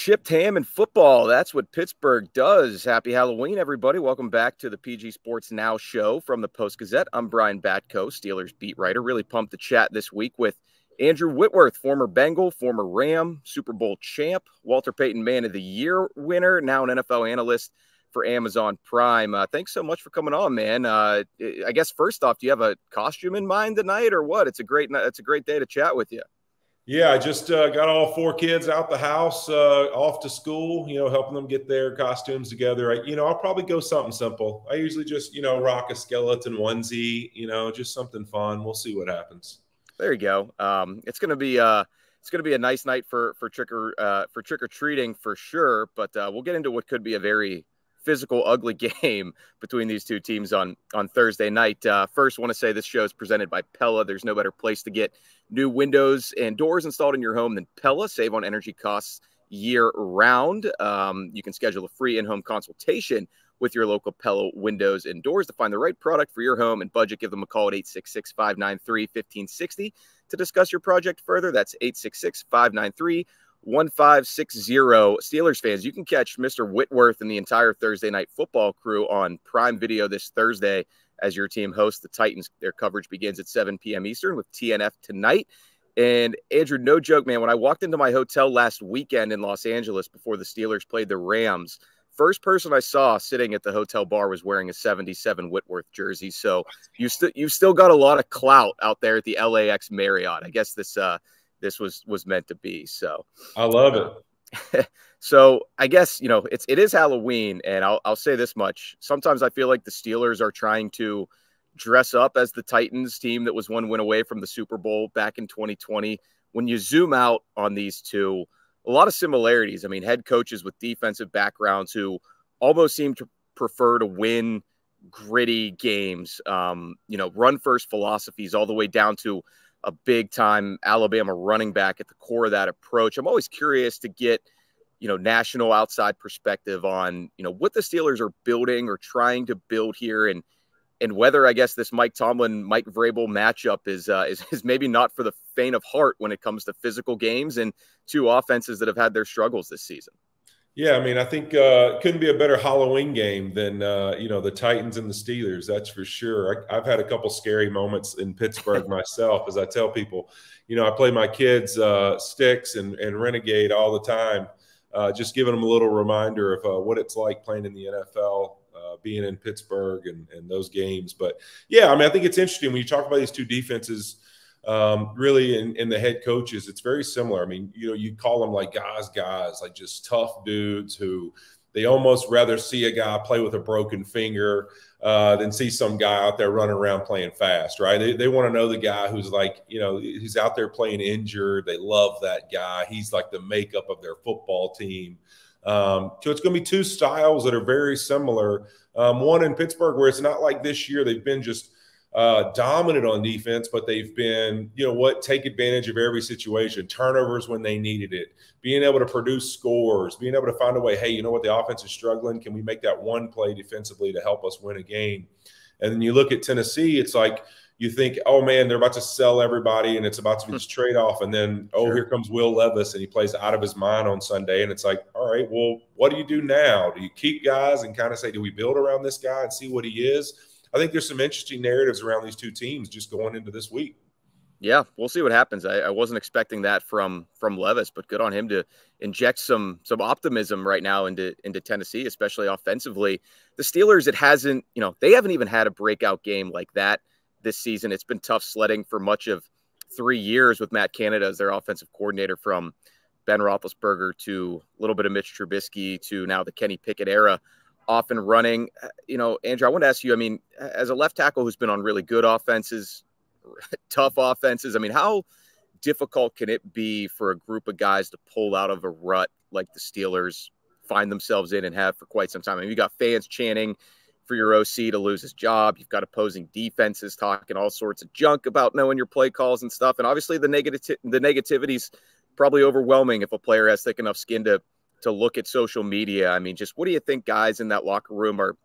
chipped ham and football. That's what Pittsburgh does. Happy Halloween, everybody. Welcome back to the PG Sports Now show from the Post-Gazette. I'm Brian Batko, Steelers beat writer. Really pumped to chat this week with Andrew Whitworth, former Bengal, former Ram, Super Bowl champ, Walter Payton Man of the Year winner, now an NFL analyst for Amazon Prime. Thanks so much for coming on, man. I guess first off, do you have a costume in mind tonight or what? It's a great day to chat with you. Yeah, I just got all 4 kids out the house, off to school, helping them get their costumes together. I'll probably go something simple. I usually just, rock a skeleton onesie, just something fun. We'll see what happens. There you go. It's gonna be a nice night for trick or treating for sure. But we'll get into what could be a very physical, ugly game between these two teams on Thursday night. First, want to say this show is presented by Pella. There's no better place to get new windows and doors installed in your home than Pella. Save on energy costs year round. You can schedule a free in-home consultation with your local Pella windows and doors to find the right product for your home and budget. Give them a call at 866-593-1560 to discuss your project further. That's 866-593-1560. Steelers fans, you can catch Mr. Whitworth and the entire Thursday night football crew on Prime Video this Thursday as your team hosts the Titans. Their coverage begins at 7 p.m. Eastern with TNF tonight. And Andrew, no joke, man, when I walked into my hotel last weekend in Los Angeles before the Steelers played the Rams, first person I saw sitting at the hotel bar was wearing a 77 Whitworth jersey. So you've still got a lot of clout out there at the LAX Marriott. I guess this was meant to be. So I love it. So I guess, it is Halloween, and I'll say this much. Sometimes I feel like the Steelers are trying to dress up as the Titans team that was one win away from the Super Bowl back in 2020. When you zoom out on these two, a lot of similarities. I mean, head coaches with defensive backgrounds who almost seem to prefer to win gritty games, run first philosophies all the way down to a big-time Alabama running back at the core of that approach. I'm always curious to get, national outside perspective on, what the Steelers are building or trying to build here, and whether, I guess, this Mike Tomlin, Mike Vrabel matchup is maybe not for the faint of heart when it comes to physical games and two offenses that have had their struggles this season. Yeah, I mean, I think it couldn't be a better Halloween game than, the Titans and the Steelers. That's for sure. I've had a couple scary moments in Pittsburgh myself, as I tell people. I play my kids Sticks and Renegade all the time, just giving them a little reminder of what it's like playing in the NFL, being in Pittsburgh and those games. But, yeah, I mean, I think it's interesting when you talk about these two defenses. Really in the head coaches, it's very similar. I mean, you call them like guys, like just tough dudes who they almost rather see a guy play with a broken finger than see some guy out there running around playing fast, right? They want to know the guy who's like, he's out there playing injured. They love that guy. He's like the makeup of their football team. So it's going to be two styles that are very similar. One in Pittsburgh where it's not like this year they've been just dominant on defense, but they've been, take advantage of every situation, turnovers when they needed it, being able to produce scores, being able to find a way, hey, the offense is struggling. Can we make that one play defensively to help us win a game? And then you look at Tennessee, it's like you think, oh, man, they're about to sell everybody and it's about to be this trade-off. And then, Here comes Will Levis and he plays out of his mind on Sunday. And it's like, all right, well, what do you do now? Do you keep guys and kind of say, do we build around this guy and see what he is? I think there's some interesting narratives around these two teams just going into this week. Yeah, we'll see what happens. I wasn't expecting that from Levis, but good on him to inject some optimism right now into Tennessee, especially offensively. The Steelers, they haven't even had a breakout game like that this season. It's been tough sledding for much of 3 years with Matt Canada as their offensive coordinator, from Ben Roethlisberger to a little bit of Mitch Trubisky to now the Kenny Pickett era off and running. Andrew, I want to ask you, I mean, as a left tackle who's been on really good offenses, tough offenses, I mean, how difficult can it be for a group of guys to pull out of a rut like the Steelers find themselves in and have for quite some time? I mean, you got fans chanting for your OC to lose his job. You've got opposing defenses talking all sorts of junk about knowing your play calls and stuff. And obviously the negativity's probably overwhelming if a player has thick enough skin to look at social media. I mean, just what do you think guys in that locker room are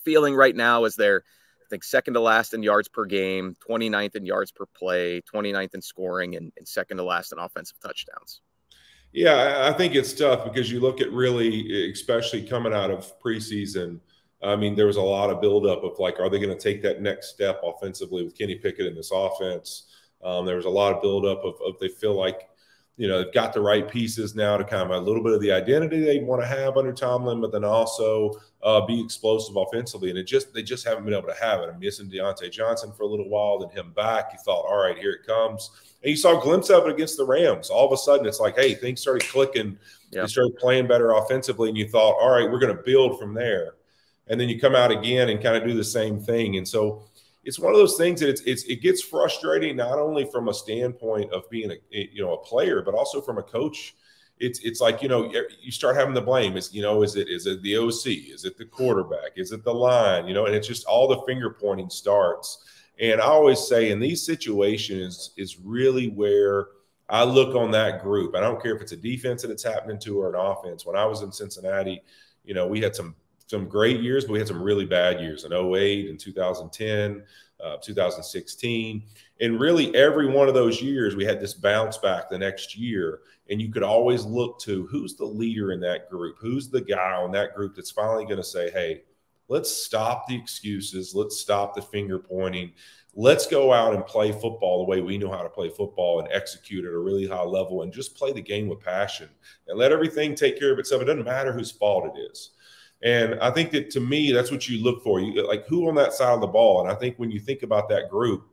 feeling right now as they're, I think, second to last in yards per game, 29th in yards per play, 29th in scoring, and second to last in offensive touchdowns? Yeah, I think it's tough because you look at really, especially coming out of preseason. I mean, there was a lot of buildup of like, are they going to take that next step offensively with Kenny Pickett in this offense? There was a lot of buildup of they feel like, they've got the right pieces now to kind of a little bit of the identity they want to have under Tomlin, but then also be explosive offensively. And they just haven't been able to have it. I'm missing Deontay Johnson for a little while, then him back. You thought, all right, here it comes. And you saw a glimpse of it against the Rams. All of a sudden, it's like, hey, things started clicking. Yep. They started playing better offensively, and you thought, all right, we're going to build from there. And then you come out again and kind of do the same thing. And so it's one of those things that it gets frustrating, not only from a standpoint of being a player, but also from a coach. It's like, you start having the blame. Is it the OC? Is it the quarterback? Is it the line? And it's just all the finger pointing starts. And I always say in these situations is really where I look on that group. I don't care if it's a defense that it's happening to or an offense. When I was in Cincinnati, we had some great years, but we had some really bad years in 08 and 2010, 2016. And really every one of those years, we had this bounce back the next year. And you could always look to who's the leader in that group? Who's the guy on that group that's finally going to say, hey, let's stop the excuses. Let's stop the finger pointing. Let's go out and play football the way we know how to play football and execute at a really high level and just play the game with passion and let everything take care of itself. It doesn't matter whose fault it is. And I think that, to me, that's what you look for. You like who on that side of the ball. And I think when you think about that group,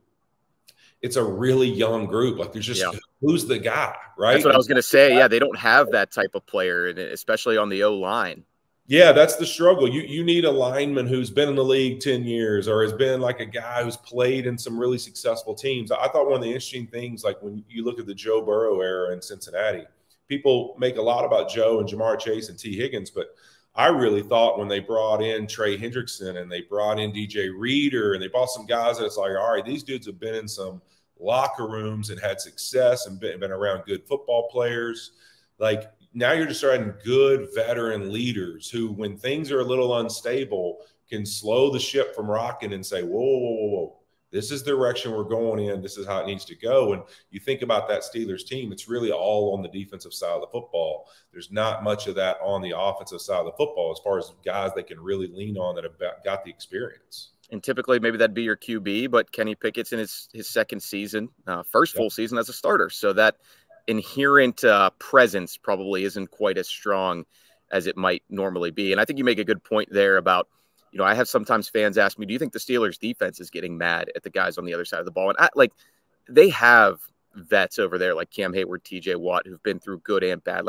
it's a really young group. Like there's just who's the guy, right? That's what I was going to say. Yeah, they don't have that type of player, especially on the O-line. Yeah, that's the struggle. You need a lineman who's been in the league 10 years or has been like a guy who's played in some really successful teams. I thought one of the interesting things, like when you look at the Joe Burrow era in Cincinnati, people make a lot about Joe and Jamar Chase and T. Higgins, but I really thought when they brought in Trey Hendrickson and they brought in DJ Reader and they brought some guys that it's like, all right, these dudes have been in some locker rooms and had success and been around good football players. Like now you're just starting good veteran leaders who, when things are a little unstable, can slow the ship from rocking and say, whoa, whoa, whoa, whoa. This is the direction we're going in. This is how it needs to go. And you think about that Steelers team, it's really all on the defensive side of the football. There's not much of that on the offensive side of the football as far as guys they can really lean on that have got the experience. And typically maybe that'd be your QB, but Kenny Pickett's in his second season, first full season as a starter. So that inherent presence probably isn't quite as strong as it might normally be. And I think you make a good point there about, I have sometimes fans ask me, do you think the Steelers defense is getting mad at the guys on the other side of the ball? And they have vets over there like Cam Hayward, TJ Watt, who've been through good and bad.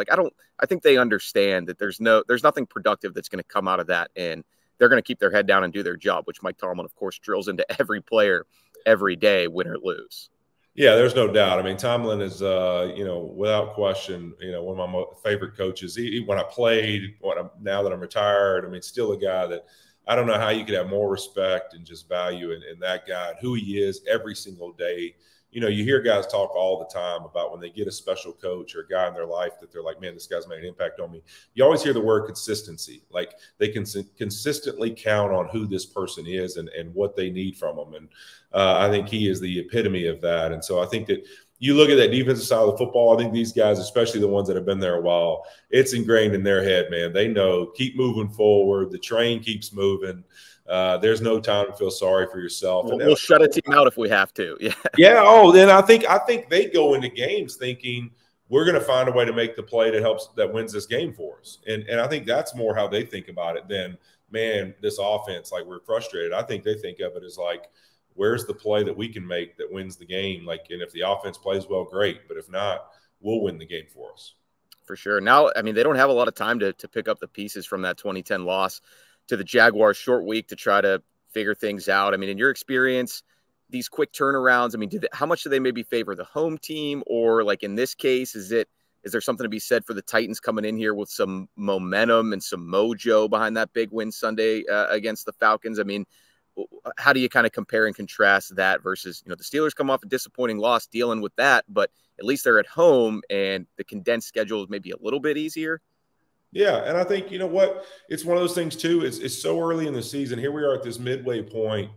I think they understand that there's nothing productive that's going to come out of that. And they're going to keep their head down and do their job, which Mike Tomlin, of course, drills into every player every day, win or lose. Yeah, there's no doubt. I mean, Tomlin is, without question, one of my favorite coaches. When I played, now that I'm retired, I mean, still a guy that I don't know how you could have more respect and just value in that guy and who he is every single day. You hear guys talk all the time about when they get a special coach or a guy in their life that they're like, man, this guy's made an impact on me. You always hear the word consistency. Like they can consistently count on who this person is and what they need from them. And I think he is the epitome of that. And so I think that you look at that defensive side of the football, I think these guys, especially the ones that have been there a while, it's ingrained in their head, man. They know, keep moving forward. The train keeps moving. There's no time to feel sorry for yourself. We'll shut a team out if we have to. Yeah. Yeah. Oh, then I think they go into games thinking we're going to find a way to make the play that wins this game for us. And I think that's more how they think about it than, man, this offense, like we're frustrated. I think they think of it as like, where's the play that we can make that wins the game? Like, and if the offense plays well, great. But if not, we'll win the game for us. For sure. Now, I mean, they don't have a lot of time to pick up the pieces from that 2010 loss to the Jaguars, short week to try to figure things out. I mean, in your experience, these quick turnarounds, I mean, how much do they maybe favor the home team? Or like in this case, is there something to be said for the Titans coming in here with some momentum and some mojo behind that big win Sunday against the Falcons? I mean, how do you kind of compare and contrast that versus, the Steelers come off a disappointing loss dealing with that, but at least they're at home and the condensed schedule is maybe a little bit easier? Yeah, and I think, what, it's one of those things too, it's so early in the season. Here we are at this midway point.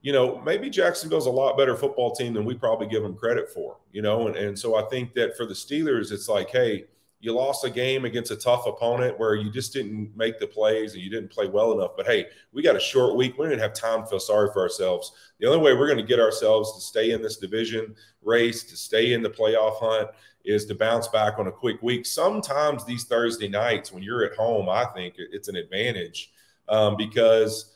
Maybe Jacksonville's a lot better football team than we probably give them credit for, and so I think that for the Steelers, it's like, hey, You lost a game against a tough opponent where you just didn't make the plays and you didn't play well enough. But, hey, we got a short week. We don't have time to feel sorry for ourselves. The only way we're going to get ourselves to stay in this division race, to stay in the playoff hunt, is to bounce back on a quick week. Sometimes these Thursday nights when you're at home, I think it's an advantage because –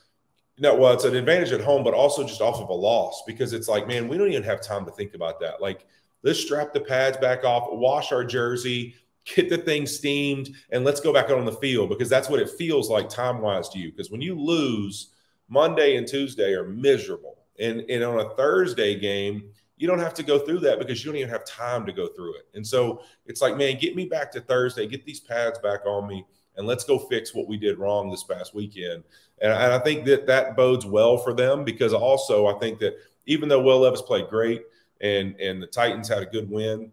well, it's an advantage at home, but also just off of a loss because it's like, man, we don't even have time to think about that. Like, let's strap the pads back off, wash our jersey, get the thing steamed, and let's go back out on the field because that's what it feels like time-wise to you. Because when you lose, Monday and Tuesday are miserable. And on a Thursday game, you don't have to go through that because you don't even have time to go through it. And so it's like, man, get me back to Thursday, get these pads back on me, and let's go fix what we did wrong this past weekend. And I think that bodes well for them because also I think that even though Will Levis played great and the Titans had a good win,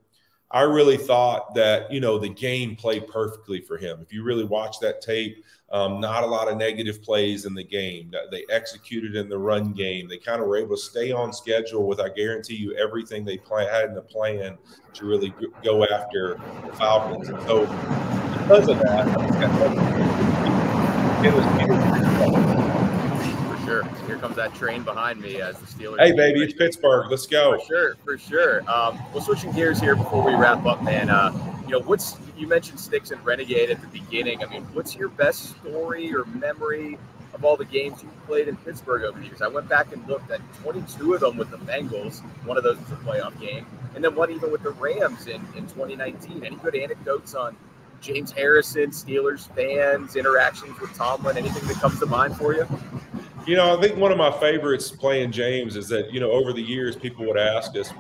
I really thought that, the game played perfectly for him. If you really watch that tape, not a lot of negative plays in the game. They executed in the run game. They kind of were able to stay on schedule with, I guarantee you, everything they had in the plan to really go after the Falcons. And so because of that, it was Sure. Here comes that train behind me as the Steelers. Hey, baby, it's Pittsburgh. Let's go. For sure. Well, switching gears here before we wrap up, man. You mentioned Sticks and Renegade at the beginning. I mean, what's your best story or memory of all the games you played in Pittsburgh over the years? I went back and looked at 22 of them with the Bengals. One of those was a playoff game. And then one even with the Rams in 2019. Any good anecdotes on James Harrison, Steelers fans, interactions with Tomlin, anything that comes to mind for you? I think one of my favorites playing James is that, over the years, people would ask us,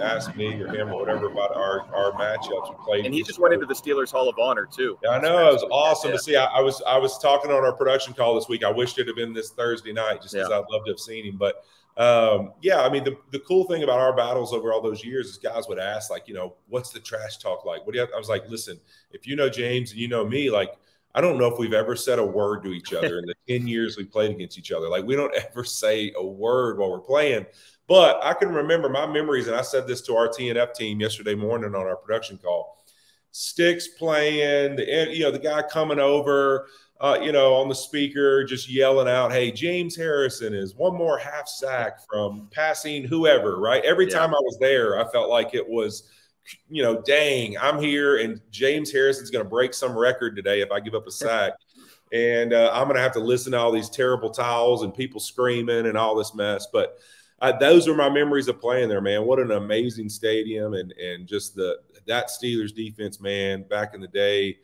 ask me or him or whatever about our matchups we played. And he just went into the Steelers Hall of Honor, too. Yeah, I know. It was awesome to see. I was talking on our production call this week. I wished it had been this Thursday night just because I'd love to have seen him. But, I mean, the cool thing about our battles over all those years is guys would ask, like, what's the trash talk like? I was like, listen, if you know James and you know me, like, I don't know if we've ever said a word to each other in the 10 years we played against each other. Like, we don't ever say a word while we're playing. But I can remember my memories, and I said this to our TNF team yesterday morning on our production call. Sticks playing, the guy coming over, on the speaker, just yelling out, hey, James Harrison is one more half sack from passing whoever, right? Every time I was there, I felt like it was – dang, I'm here and James Harrison's going to break some record today if I give up a sack. And I'm going to have to listen to all these terrible towels and people screaming and all this mess. But those are my memories of playing there, man. What an amazing stadium and just that Steelers defense, man, back in the day.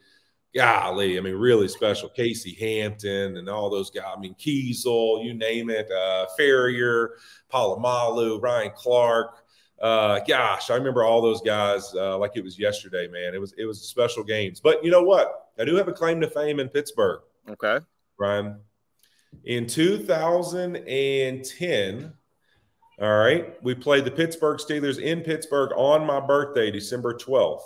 Golly, I mean, really special. Casey Hampton and all those guys. I mean, Kiesel, you name it, Ferrier, Palomalu, Ryan Clark. Gosh, I remember all those guys like it was yesterday, man. It was special games. But you know what? I do have a claim to fame in Pittsburgh. Okay. Brian. In 2010, all right, we played the Pittsburgh Steelers in Pittsburgh on my birthday, December 12th.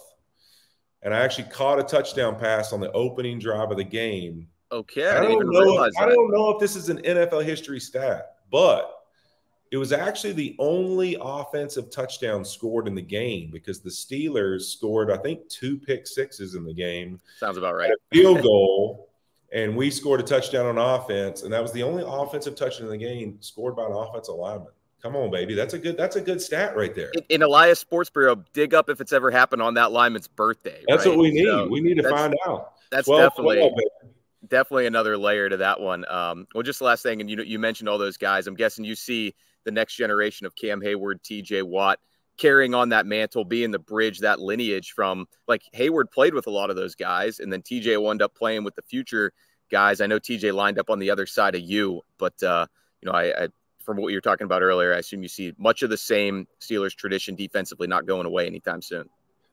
And I actually caught a touchdown pass on the opening drive of the game. Okay. I don't know if this is an NFL history stat, but it was actually the only offensive touchdown scored in the game because the Steelers scored, I think, 2 pick sixes in the game. Sounds about right. A field goal, and we scored a touchdown on offense, and that was the only offensive touchdown in the game scored by an offensive lineman. Come on, baby. That's a good stat right there. In Elias Sports Bureau, dig up if it's ever happened on that lineman's birthday. That's right? what we need. So we need to find out. That's definitely another layer to that one. Well, just the last thing, and you mentioned all those guys. I'm guessing you see the next generation of Cam Hayward, TJ Watt, carrying on that mantle, being the bridge, that lineage from, like, Hayward played with a lot of those guys, and then TJ wound up playing with the future guys. I know TJ lined up on the other side of you, but, I from what you were talking about earlier, I assume you see much of the same Steelers tradition defensively not going away anytime soon.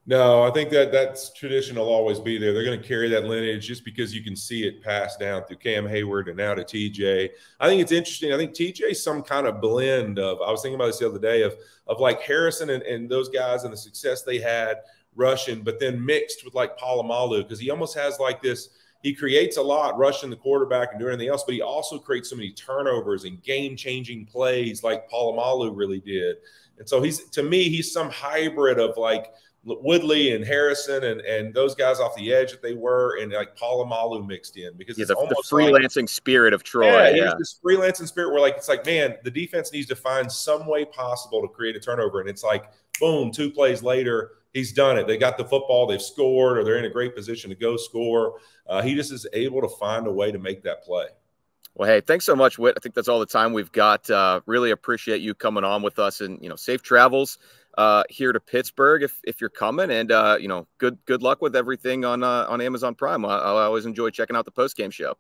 No, I think that's tradition will always be there. They're going to carry that lineage just because you can see it passed down through Cam Hayward and now to TJ. I think it's interesting. I think TJ is some kind of blend of, I was thinking about this the other day, of like Harrison and those guys and the success they had rushing, but then mixed with like Palomalu, because he almost has like this, he creates a lot rushing the quarterback and doing anything else, but he also creates so many turnovers and game-changing plays like Palomalu really did. And so he's some hybrid of like, Woodley and Harrison and those guys off the edge that they were, and like Polamalu mixed in, because it's almost the freelancing spirit of Troy. There's this freelancing spirit where it's like, man, the defense needs to find some way possible to create a turnover. And it's like, boom, 2 plays later, he's done it. They got the football, they've scored, or they're in a great position to go score. He just is able to find a way to make that play. Well, hey, thanks so much, Whit. I think that's all the time we've got. Really appreciate you coming on with us, and safe travels here to Pittsburgh if you're coming, and good luck with everything on Amazon Prime. I always enjoy checking out the post-game show.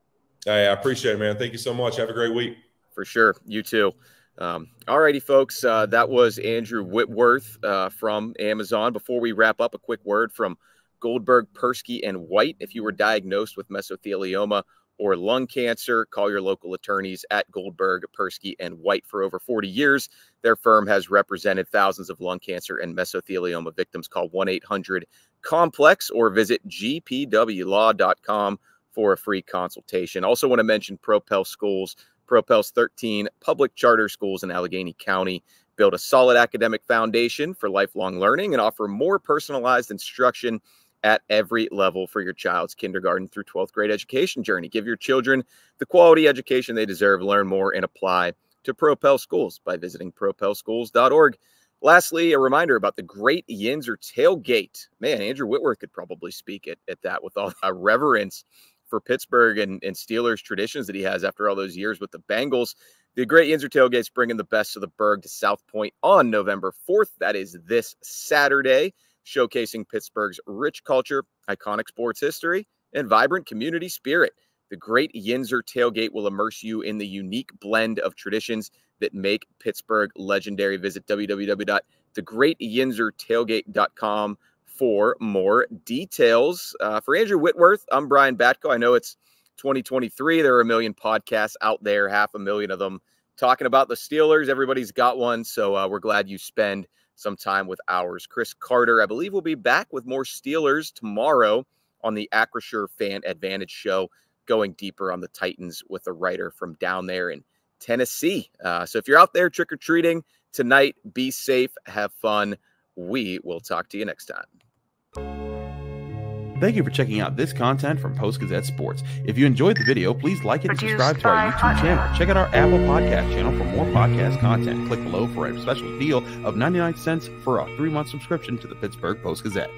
I appreciate it, man. Thank you so much. Have a great week. For sure. You too. All righty, folks. That was Andrew Whitworth from Amazon. Before we wrap up, a quick word from Goldberg, Persky, and White. If you were diagnosed with mesothelioma or lung cancer, call your local attorneys at Goldberg, Persky, and White. For over 40 years, their firm has represented thousands of lung cancer and mesothelioma victims. Call 1-800-COMPLEX or visit gpwlaw.com for a free consultation. Also want to mention Propel Schools. Propel's 13 public charter schools in Allegheny County build a solid academic foundation for lifelong learning and offer more personalized instruction at every level for your child's kindergarten through 12th grade education journey. Give your children the quality education they deserve. Learn more and apply to Propel Schools by visiting propelschools.org. Lastly, a reminder about the Great Yinzer Tailgate. Man, Andrew Whitworth could probably speak at that with all the reverence for Pittsburgh and Steelers traditions that he has after all those years with the Bengals. The Great Yinzer Tailgate's bringing the best of the Berg to South Point on November 4th. That is this Saturday, showcasing Pittsburgh's rich culture, iconic sports history, and vibrant community spirit. The Great Yinzer Tailgate will immerse you in the unique blend of traditions that make Pittsburgh legendary. Visit www.thegreatyinzertailgate.com for more details. For Andrew Whitworth, I'm Brian Batko. I know it's 2023. There are a million podcasts out there, 500,000 of them talking about the Steelers. Everybody's got one, so we're glad you spend some time with ours. Chris Carter, I believe, will be back with more Steelers tomorrow on the Acrisure Fan Advantage show, going deeper on the Titans with a writer from down there in Tennessee. So if you're out there trick-or-treating tonight, be safe, have fun. We will talk to you next time. Thank you for checking out this content from Post-Gazette Sports. If you enjoyed the video, please like it and subscribe to our YouTube channel. Check out our Apple Podcast channel for more podcast content. Click below for a special deal of 99 cents for a 3-month subscription to the Pittsburgh Post-Gazette.